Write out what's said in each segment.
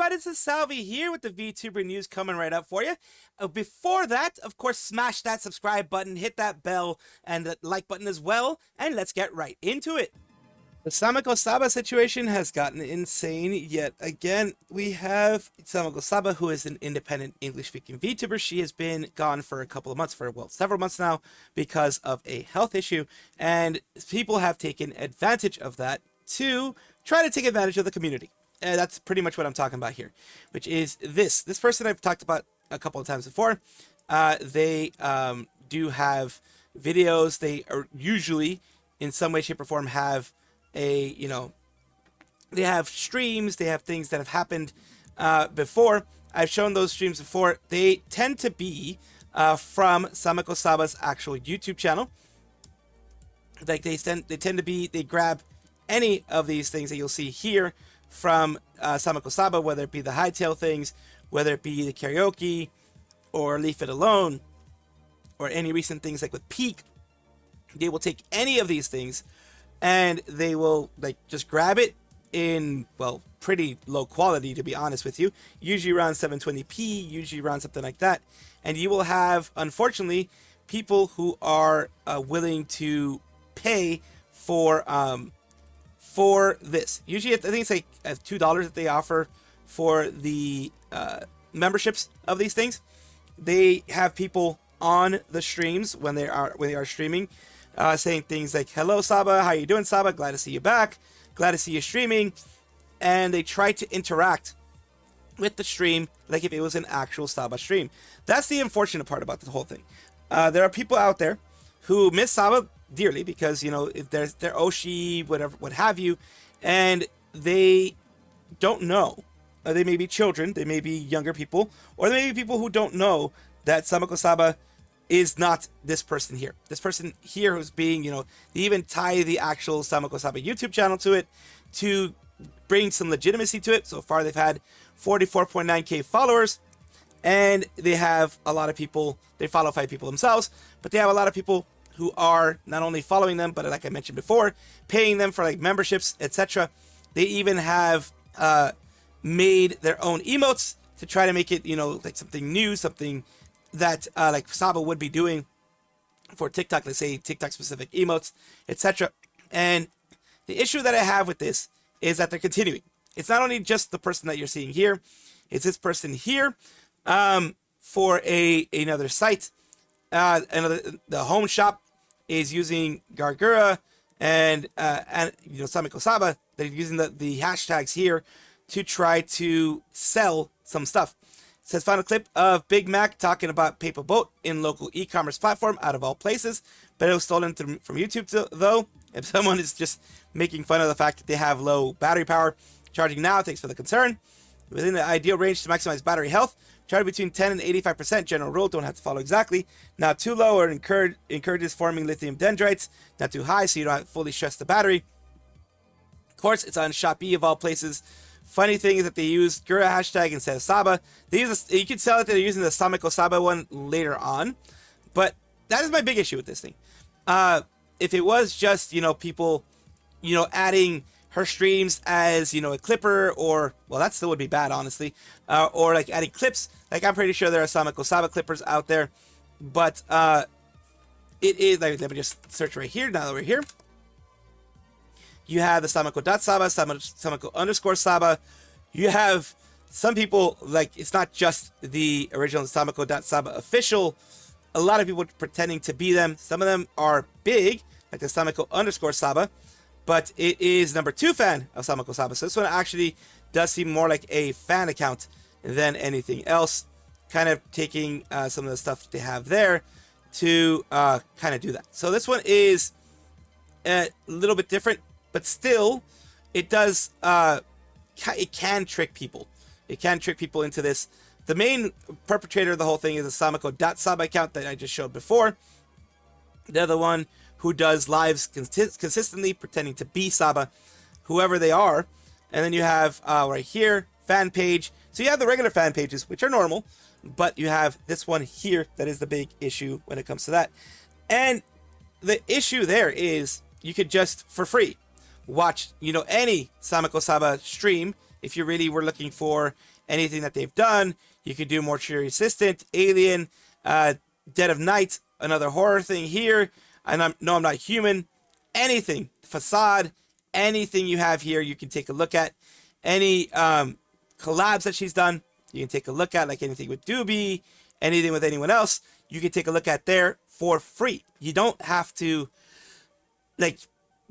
everybody, this is Salvi here with the VTuber news coming right up for you. Before that, of course, smash that subscribe button, hit that bell, and the like button as well, and let's get right into it. The Sameko Saba situation has gotten insane yet again. We have Sameko Saba, who is an independent English-speaking VTuber. She has been gone for a couple of months, several months now, because of a health issue, and people have taken advantage of that to try to take advantage of the community. And that's pretty much what I'm talking about here, which is this person I've talked about a couple of times before. They do have videos. They are usually, in some way, shape, or form, have a, they have streams. They have things that have happened before. I've shown those streams before. They tend to be from Sameko Saba's actual YouTube channel. Like they tend to be, they grab any of these things that you'll see here from Sameko Saba, whether it be the hightail things, whether it be the karaoke, or Leave It Alone, or any recent things like with Peak. They will take any of these things and they will just grab it in, well, pretty low quality, to be honest with you, usually around 720p, usually around something like that. And you will have, unfortunately, people who are willing to pay for this. Usually, I think it's like $2 that they offer for the memberships of these things. They have people on the streams when they are streaming, saying things like, "Hello, Saba, how you doing, Saba? Glad to see you back. Glad to see you streaming." And they try to interact with the stream like if it was an actual Saba stream. That's the unfortunate part about the whole thing. There are people out there who miss Saba dearly because, they're Oshi, whatever, what have you, and they don't know. They may be children, they may be younger people, or they may be people who don't know that Sameko Saba is not this person here. This person here who's being, they even tie the actual Sameko Saba YouTube channel to it to bring some legitimacy to it. So far, they've had 44.9k followers, and they have a lot of people. They follow 5 people themselves, but they have a lot of people who are not only following them, but like I mentioned before, paying them for memberships, etc. They even have made their own emotes to try to make it, something new, something that like Saba would be doing for TikTok. Let's say TikTok specific emotes, etc. And the issue that I have with this is that they're continuing. It's not only just the person that you're seeing here; it's this person here for another site. The home shop is using Gargura and Sameko Saba. They're using the hashtags here to try to sell some stuff. It says, found a clip of Big Mac talking about paper boat in local e-commerce platform out of all places, but it was stolen from YouTube though. If someone is just making fun of the fact that they have low battery power, charging now, thanks for the concern. Within the ideal range to maximize battery health, charge between 10 and 85%. General rule, don't have to follow exactly. Not too low or encourages forming lithium dendrites. Not too high, so you don't have to fully stress the battery. Of course, it's on Shopee of all places. Funny thing is that they use Gura hashtag instead of Saba. They use you can tell that they're using the Sameko Saba one later on, but that is my big issue with this thing. If it was just people, adding her streams as a clipper, or well, that still would be bad, honestly, or adding clips. I'm pretty sure there are Sameko Saba clippers out there, but it is. Let me just search right here. Now that we're here, you have the Sameko.Saba, Sameko_Saba. You have some people it's not just the original Sameko.Saba official. A lot of people pretending to be them. Some of them are big, like the Sameko_Saba. But it is number 2 fan of Sameko Saba. So this one actually does seem more like a fan account than anything else. Kind of taking some of the stuff they have there to kind of do that. So this one is a little bit different, but still, it does. It can trick people. It can trick people into this. The main perpetrator of the whole thing is the Sameko.Saba account that I just showed before. They're the one who does lives consistently pretending to be Saba, whoever they are. And then you have right here, fan page. So you have the regular fan pages, which are normal, but you have this one here that is the big issue when it comes to that. And the issue there is you could just, for free, watch, any Sameko Saba stream if you really were looking for anything that they've done. You could do Mortuary Assistant, Alien, Dead of Night, another horror thing here. And I'm not human. Anything, facade, anything you have here, you can take a look at. Any collabs that she's done, you can take a look at, like anything with Doobie, anything with anyone else, you can take a look at there for free. You don't have to like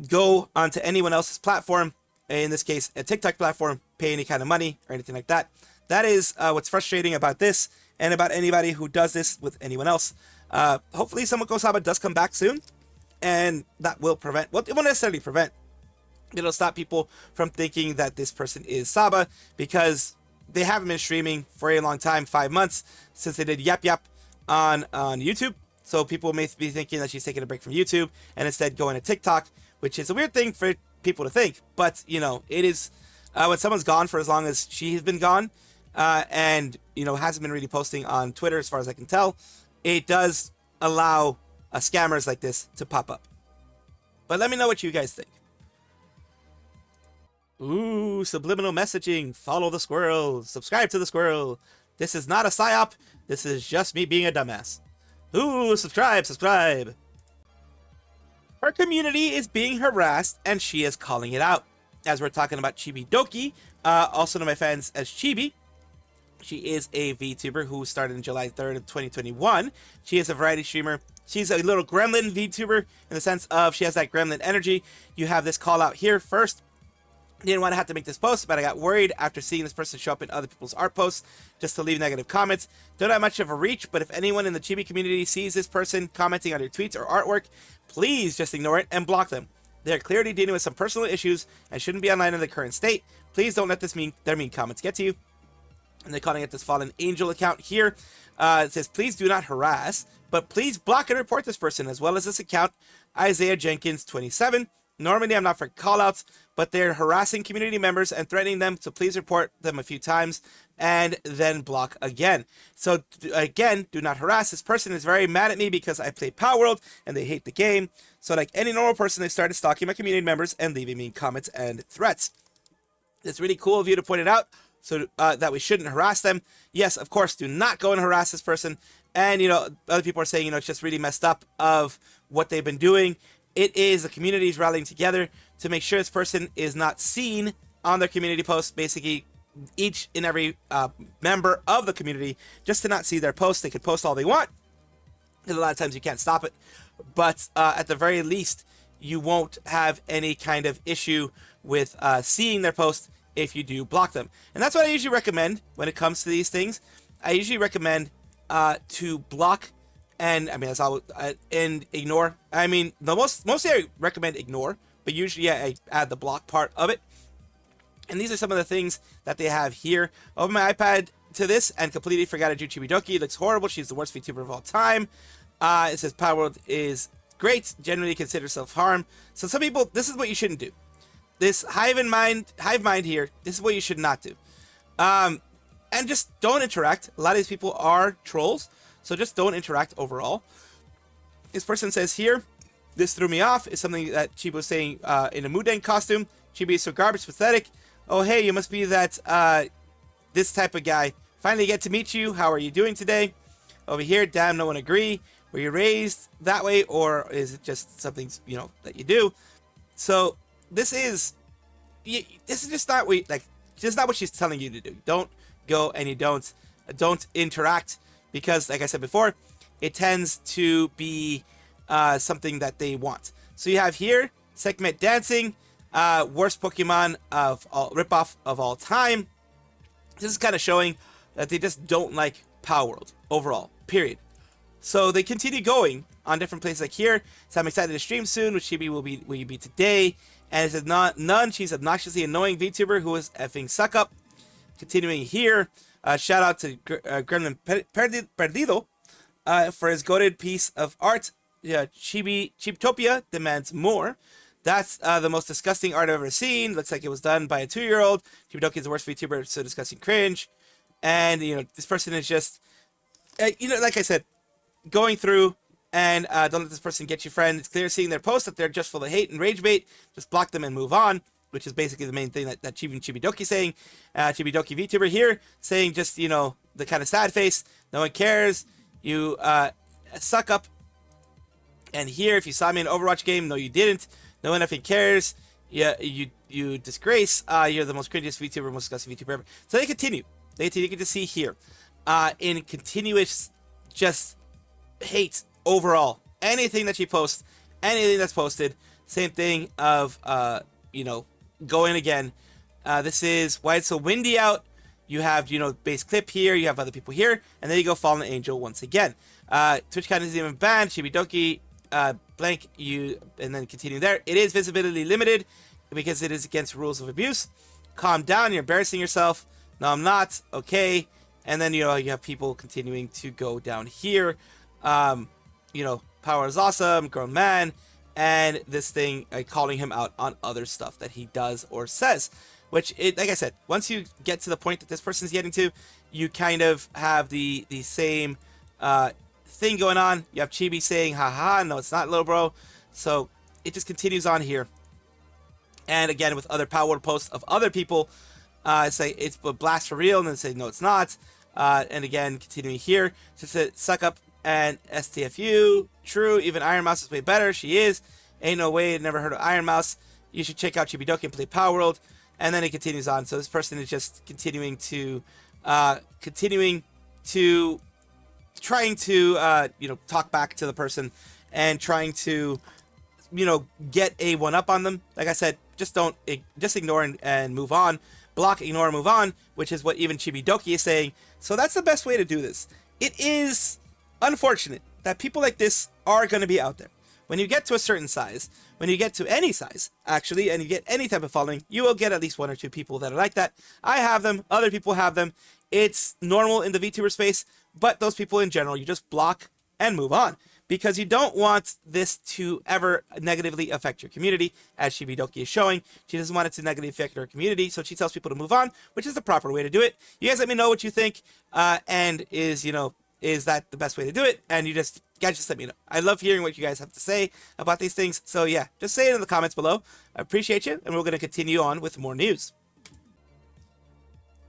go onto anyone else's platform, in this case a TikTok platform, pay any kind of money or anything like that. That is what's frustrating about this and about anybody who does this with anyone else. Hopefully Sameko Saba does come back soon, and that will prevent, well, it won't necessarily prevent, it'll stop people from thinking that this person is Saba, because they haven't been streaming for a long time, 5 months since they did Yap Yap on YouTube. So people may be thinking that she's taking a break from YouTube and instead going to TikTok, which is a weird thing for people to think. But, you know, it is when someone's gone for as long as she has been gone, and, you know, hasn't been really posting on Twitter as far as I can tell, it does allow scammers like this to pop up. But let me know what you guys think. Ooh, subliminal messaging. Follow the squirrel. Subscribe to the squirrel. This is not a psyop. This is just me being a dumbass. Ooh, subscribe. Her community is being harassed, and she is calling it out. As we're talking about Chibidoki, also known to my fans as Chibi. She is a VTuber who started in July 3rd of 2021. She is a variety streamer. She's a little gremlin VTuber in the sense of she has that gremlin energy. You have this call out here first. Didn't want to have to make this post, but I got worried after seeing this person show up in other people's art posts just to leave negative comments. Don't have much of a reach, but if anyone in the Chibi community sees this person commenting on your tweets or artwork, please just ignore it and block them. They are clearly dealing with some personal issues and shouldn't be online in the current state. Please don't let their mean comments get to you. And they're calling it this Fallen Angel account here. It says, please do not harass, but please block and report this person, as well as this account, Isaiah Jenkins 27. Normally, I'm not for callouts, but they're harassing community members and threatening them, so please report them a few times and then block again. So, again, do not harass. This person is very mad at me because I play Power World and they hate the game. So, like any normal person, they started stalking my community members and leaving me comments and threats. It's really cool of you to point it out, so that we shouldn't harass them. Yes, of course, do not go and harass this person. And, you know, other people are saying, you know, it's just really messed up of what they've been doing. It is the communities rallying together to make sure this person is not seen on their community posts. Basically, each and every member of the community, just to not see their posts. They could post all they want, because a lot of times you can't stop it. But at the very least, you won't have any kind of issue with seeing their posts if you do block them. And that's what I usually recommend when it comes to these things. I usually recommend to block. And I mean, that's all, and ignore. I mean, mostly I recommend ignore, but usually I add the block part of it. And these are some of the things that they have here. Open my iPad to this and completely forgot to do Chibidoki. It looks horrible. She's the worst VTuber of all time. It says Power World is great. Generally consider self-harm. So some people, this is what you shouldn't do. This hive mind here, this is what you should not do. And just don't interact. A lot of these people are trolls. So just don't interact overall. This person says here, this threw me off. Is something that Chibi was saying in a Mudeng costume. Chibi is so garbage, pathetic. Oh, hey, you must be that this type of guy. Finally get to meet you. How are you doing today? Over here, damn, no one agree. Were you raised that way, or is it just something, you know, that you do? So this is just not what, like, just not what she's telling you to do. Don't go and you don't interact. Because, like I said before, it tends to be something that they want. So you have here, Segment Dancing, worst Pokemon of all, ripoff of all time. This is kind of showing that they just don't like Power World overall, period. So they continue going on different places like here. So I'm excited to stream soon, which Chibi will be today. And it says, none, she's obnoxiously annoying VTuber who is effing suck up. Continuing here. Shout out to Gremlin Perdido for his goated piece of art. Yeah, Chibtopia demands more. That's the most disgusting art I've ever seen. Looks like it was done by a 2-year-old. Chibidoki is the worst VTuber, so disgusting cringe. And, you know, this person is just, you know, like I said, going through and don't let this person get you friends. It's clear seeing their posts that they're just full of hate and rage bait. Just block them and move on. which is basically the main thing that Chibidoki saying. Chibidoki VTuber here saying just, you know, the kind of sad face. No one cares. You suck up. And here, if you saw me in an Overwatch game, no, you didn't. No one effing cares. Yeah, you disgrace. You're the most cringiest VTuber, most disgusting VTuber ever. So they continue. You get to see here, in continuous just hate overall. Anything that she posts, anything that's posted, same thing of you know, going again. This is why it's so windy out. You have, you know, base clip here. You have other people here, and then you go Fallen Angel once again. Twitch account isn't even banned. Chibidoki blank you, and then continue there. It is visibility limited because it is against rules of abuse. Calm down, you're embarrassing yourself. No, I'm not. Okay. And then, you know, you have people continuing to go down here. You know, power is awesome, grown man, and this thing calling him out on other stuff that he does or says, which, like I said, once you get to the point that this person's getting to, you kind of have the same thing going on. You have Chibi saying, haha, no, it's not, little bro. So it just continues on here. And again, with other power posts of other people, say it's a blast for real, and then say, no, it's not. And again, continuing here, just to suck up and STFU, true, even Ironmouse is way better. She is. Ain't no way, never heard of Ironmouse. You should check out Chibidoki and play Power World. And then it continues on. So this person is just continuing to, trying to, you know, talk back to the person and trying to, you know, get a one-up on them. Like I said, just ignore and move on. Block, ignore, move on, which is what even Chibidoki is saying. So that's the best way to do this. It is unfortunate that people like this are going to be out there. When you get to a certain size, when you get to any size, actually, and you get any type of following, you will get at least 1 or 2 people that are like that. I have them. Other people have them. It's normal in the VTuber space, but those people in general, you just block and move on, because you don't want this to ever negatively affect your community, as Chibidoki is showing. She doesn't want it to negatively affect her community, so she tells people to move on, which is the proper way to do it. You guys let me know what you think, and is that the best way to do it? And you guys just let me know. I love hearing what you guys have to say about these things. So yeah, just say it in the comments below. I appreciate you, and we're going to continue on with more news.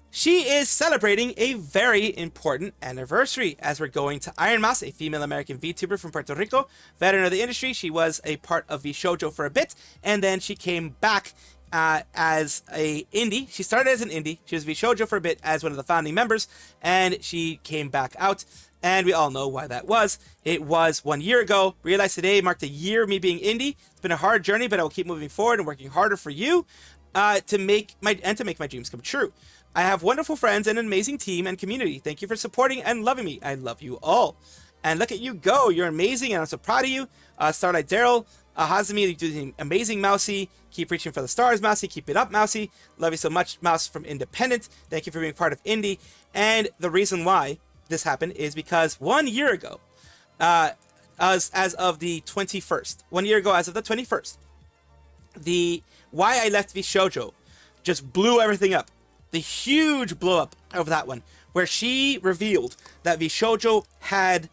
She is celebrating a very important anniversary, as we're going to Ironmouse, a female American VTuber from Puerto Rico, veteran of the industry. She was a part of vshojo for a bit, and then she came back as a indie. She started as an indie. She was vshojo for a bit as one of the founding members, and she came back out, and we all know why that was. It was 1 year ago. Realized today marked a year of me being indie. It's been a hard journey, but I will keep moving forward and working harder for you to make my dreams come true. I have wonderful friends and an amazing team and community. Thank you for supporting and loving me. I love you all. And look at you go. You're amazing, and I'm so proud of you. Starlight Daryl, Hazumi, you're doing amazing, Mousy. Keep reaching for the stars, Mousy. Keep it up, Mousy. Love you so much, Mouse from Independent. Thank you for being part of Indie. And the reason why this happened is because 1 year ago, as of the 21st, 1 year ago as of the 21st, the why I left vshojo just blew everything up. The huge blow up of that one, where she revealed that vshojo had,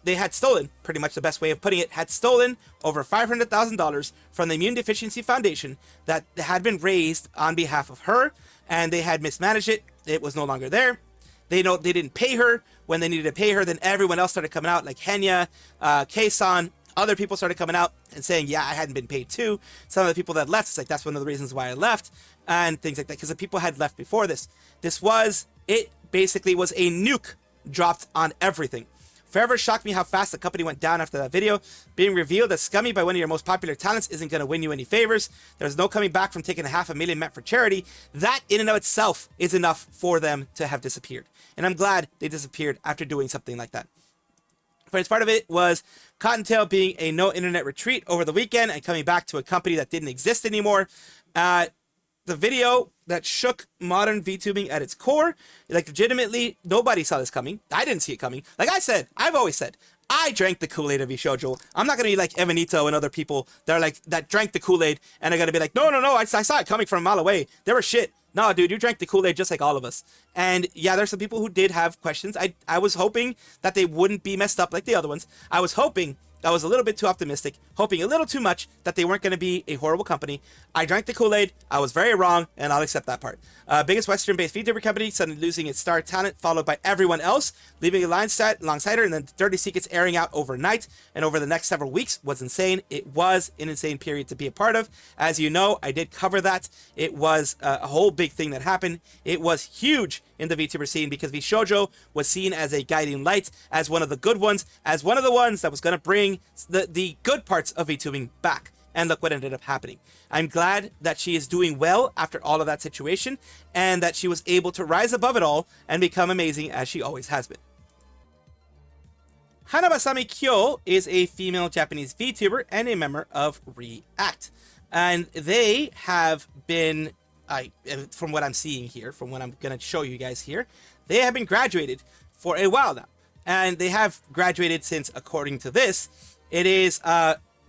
they had stolen, pretty much the best way of putting it, had stolen over $500,000 from the Immune Deficiency Foundation that had been raised on behalf of her, and they had mismanaged it. It was no longer there. They didn't pay her when they needed to pay her. Then everyone else started coming out, like Henya, Keisan. Other people started coming out and saying, yeah, I hadn't been paid too. Some of the people that left, it's like, that's one of the reasons why I left, and things like that, because the people had left before this. It basically was a nuke dropped on everything. Forever shocked me how fast the company went down after that video. Being revealed as scummy by one of your most popular talents isn't going to win you any favors. There's no coming back from taking $500,000 meant for charity. That in and of itself is enough for them to have disappeared. And I'm glad they disappeared after doing something like that. First part of it was Cottontail being a no internet retreat over the weekend and coming back to a company that didn't exist anymore. The video that shook modern VTubing at its core. Like, legitimately, nobody saw this coming. I didn't see it coming. Like I said, I've always said, I drank the Kool-Aid of vshojo. I'm not gonna be like Evanito and other people that are like, that drank the Kool-Aid and are gonna be like, no, I saw it coming from a mile away. They were shit. No, dude, you drank the Kool-Aid just like all of us. And yeah, there's some people who did have questions. I was hoping that they wouldn't be messed up like the other ones. I was hoping I was a little bit too optimistic, hoping a little too much that they weren't going to be a horrible company. I drank the Kool-Aid. I was very wrong, and I'll accept that part. Biggest Western-based VTuber company, suddenly losing its star talent, followed by everyone else, leaving a alongside her, and then Dirty Secrets airing out overnight and over the next several weeks was insane. It was an insane period to be a part of. As you know, I did cover that. It was a whole big thing that happened. It was huge in the VTuber scene because vshojo was seen as a guiding light, as one of the good ones, as one of the ones that was going to bring the good parts of VTubing back. And look what ended up happening. I'm glad that she is doing well after all of that situation, and that she was able to rise above it all and become amazing as she always has been. Hanabasami Khyo is a female Japanese VTuber and a member of React. And they have been, from what I'm seeing here, from what I'm going to show you guys here, they have been graduated for a while now. And they have graduated since, according to this, it is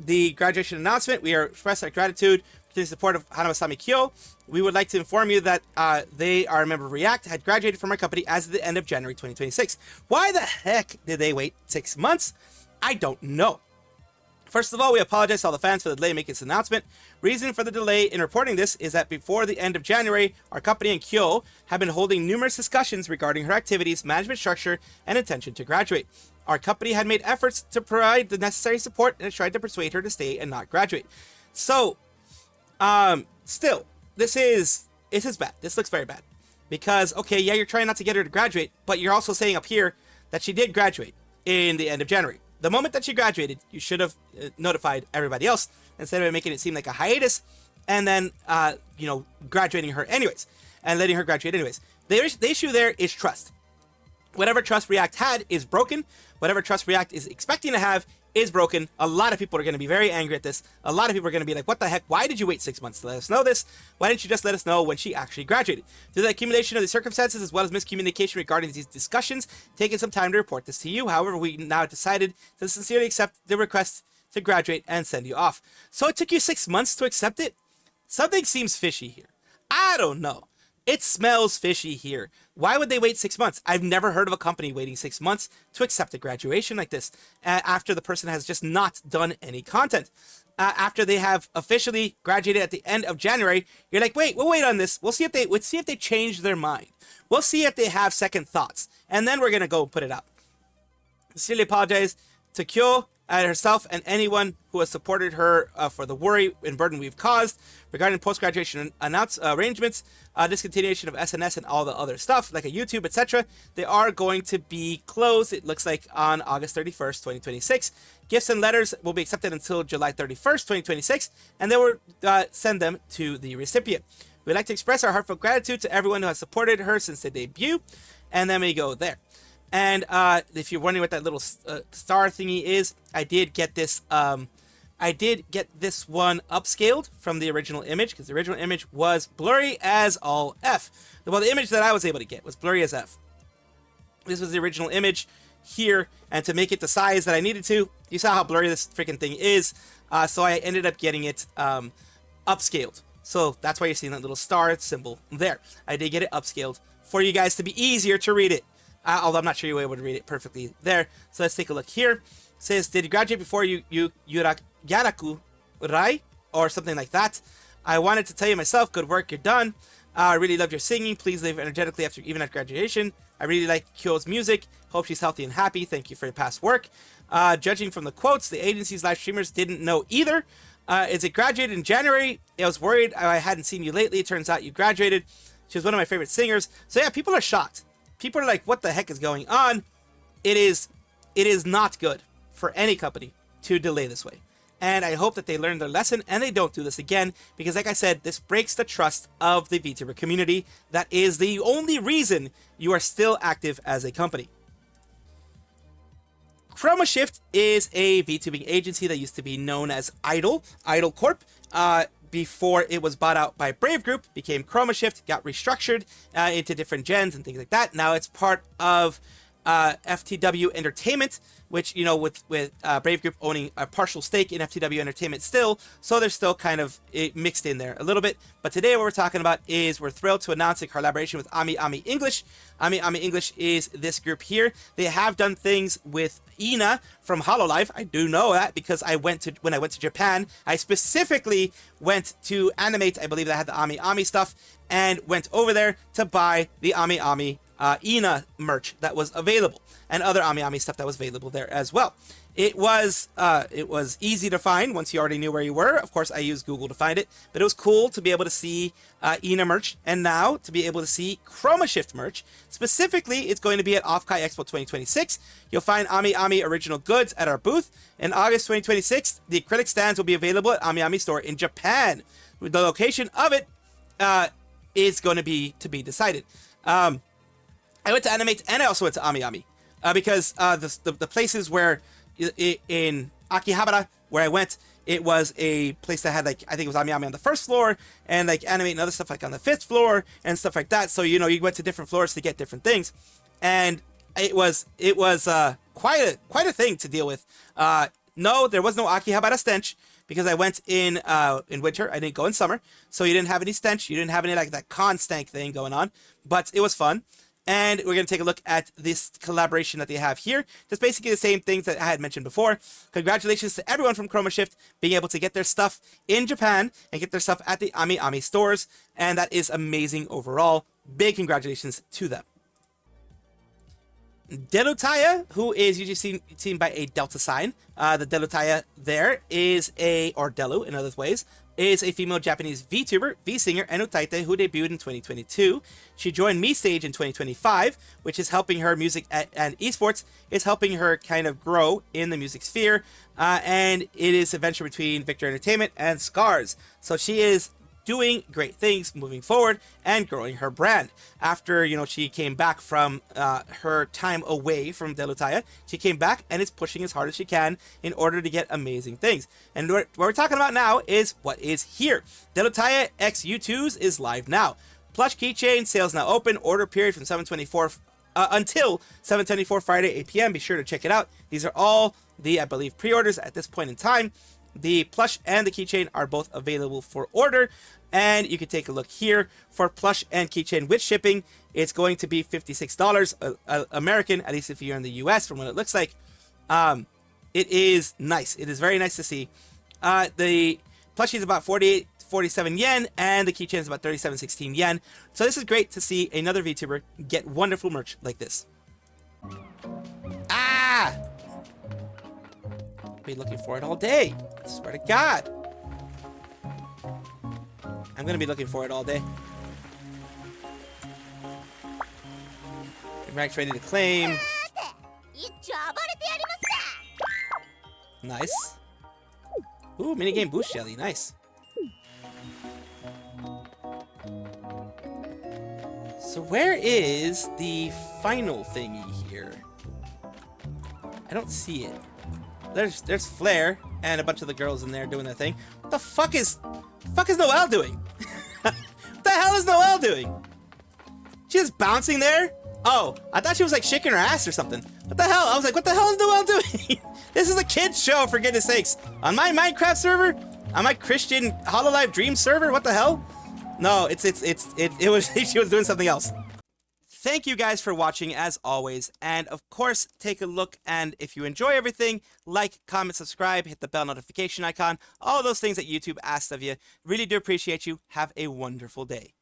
the graduation announcement. We are expressing our gratitude for the support of Hanabasami Khyo. We would like to inform you that they are a member of React, had graduated from our company as of the end of January 2026. Why the heck did they wait 6 months? I don't know. First of all, we apologize to all the fans for the delay in making this announcement. Reason for the delay in reporting this is that before the end of January, our company and Khyo have been holding numerous discussions regarding her activities, management structure, and intention to graduate. Our company had made efforts to provide the necessary support and tried to persuade her to stay and not graduate. So, still, this is bad. This looks very bad. Because, okay, yeah, you're trying not to get her to graduate, but you're also saying up here that she did graduate in the end of January. The moment that she graduated, you should have notified everybody else instead of making it seem like a hiatus and then, graduating her anyways and letting her graduate anyways. The issue there is trust. Whatever trust React had is broken. Whatever trust React is expecting to have is broken. A lot of people are going to be very angry at this. A lot of people are going to be like, what the heck? Why did you wait 6 months to let us know this? Why didn't you just let us know when she actually graduated? Through the accumulation of the circumstances as well as miscommunication regarding these discussions, taking some time to report this to you. However, we now decided to sincerely accept the request to graduate and send you off. So it took you 6 months to accept it? Something seems fishy here. I don't know. It smells fishy here. Why would they wait 6 months? I've never heard of a company waiting 6 months to accept a graduation like this after the person has just not done any content. After they have officially graduated at the end of January, you're like, wait, we'll wait on this. We'll see if they change their mind. We'll see if they have second thoughts, and then we're gonna go put it out. Sincerely apologize to Khyo herself and anyone who has supported her for the worry and burden we've caused regarding post-graduation arrangements, discontinuation of SNS and all the other stuff like a YouTube, etc. They are going to be closed, it looks like, on August 31st, 2026. Gifts and letters will be accepted until July 31st, 2026, and they will send them to the recipient. We'd like to express our heartfelt gratitude to everyone who has supported her since the debut, and then we go there. And if you're wondering what that little star thingy is, I did get this one upscaled from the original image, because the original image was blurry as all F. Well, the image that I was able to get was blurry as F. This was the original image here, and to make it the size that I needed to, you saw how blurry this freaking thing is, so I ended up getting it upscaled. So that's why you're seeing that little star symbol there. I did get it upscaled for you guys to be easier to read it. Although I'm not sure you were able to read it perfectly there. So let's take a look here. It says, did you graduate before you Yaraku Rai? Or something like that. I wanted to tell you myself, good work, you're done. I really loved your singing. Please live energetically even after graduation. I really like Khyo's music. Hope she's healthy and happy. Thank you for your past work. Judging from the quotes, the agency's live streamers didn't know either. Is it graduated in January? I was worried I hadn't seen you lately. It turns out you graduated. She was one of my favorite singers. So yeah, people are shocked. People are like, what the heck is going on? It is not good for any company to delay this way. And I hope that they learn their lesson and they don't do this again, because like I said, this breaks the trust of the VTuber community. That is the only reason you are still active as a company. ChromaSHIFT is a VTubing agency that used to be known as Idol Corp. Before it was bought out by Brave Group, became ChromaSHIFT, got restructured into different gens and things like that. Now it's part of FTW Entertainment, which, you know, with Brave Group owning a partial stake in FTW Entertainment still, so they're still kind of mixed in there a little bit. But today what we're talking about is we're thrilled to announce a collaboration with amiami English. amiami English is this group here. They have done things with Ina from Hololive. I do know that because when I went to Japan, I specifically went to Animate. I believe they had the amiami stuff, and went over there to buy the amiami Ina merch that was available, and other amiami stuff that was available there as well. It was easy to find once you already knew where you were. Of course, I used Google to find it, but it was cool to be able to see Ina merch, and now to be able to see ChromaSHIFT merch. Specifically, it's going to be at Offkai Expo 2026. You'll find amiami original goods at our booth. In August 2026, the acrylic stands will be available at amiami store in Japan. The location of it is going to be decided. I went to Animate, and I also went to amiami because the places where in Akihabara where I went, it was a place that had, like, I think it was amiami on the first floor, and like Animate and other stuff like on the 5th floor and stuff like that. So, you know, you went to different floors to get different things, and it was quite a thing to deal with. No, there was no Akihabara stench because I went in winter. I didn't go in summer, so you didn't have any stench. You didn't have any like that con stank thing going on, but it was fun. And we're going to take a look at this collaboration that they have here. Just basically the same things that I had mentioned before. Congratulations to everyone from ChromaSHIFT being able to get their stuff in Japan and get their stuff at the amiami stores. And that is amazing overall. Big congratulations to them. Delutaya, who is usually seen by a delta sign. The Delutaya there is or Delu in other ways, is a female Japanese VTuber, V-singer, and utaite who debuted in 2022. She joined Me Stage in 2025, which is helping her music and esports, is helping her kind of grow in the music sphere, and it is a venture between Victor Entertainment and Scars. So she is doing great things moving forward and growing her brand. After, you know, she came back from her time away from Delutaya, she came back and is pushing as hard as she can in order to get amazing things. And what we're talking about now is what is here. Delutaya X YouTooz is live now. Plush keychain sales now open. Order period from 7/24 until 7/24 Friday 8 p.m. Be sure to check it out. These are all the, I believe, pre-orders at this point in time. The plush and the keychain are both available for order, and you can take a look here for plush and keychain with shipping. It's going to be $56 American, at least if you're in the US, from what it looks like. It is nice. It is very nice to see. The plushie is about 47 yen, and the keychain is about 37.16 yen. So this is great to see another VTuber get wonderful merch like this. Ah! Be looking for it all day. I swear to God. I'm gonna be looking for it all day. Rank's ready to claim. Nice. Ooh, minigame boost jelly. Nice. So where is the final thingy here? I don't see it. There's Flair and a bunch of the girls in there doing their thing. What the fuck is Noelle doing? What the hell is Noelle doing? She's bouncing there? Oh, I thought she was like shaking her ass or something. What the hell? I was like, what the hell is Noelle doing? This is a kid's show, for goodness sakes. On my Minecraft server? On my Christian Hololive Dream server? What the hell? No, it was she was doing something else. Thank you guys for watching as always, and of course take a look, and if you enjoy everything, like, comment, subscribe, hit the bell notification icon, all those things that YouTube asks of you. Really do appreciate you. Have a wonderful day.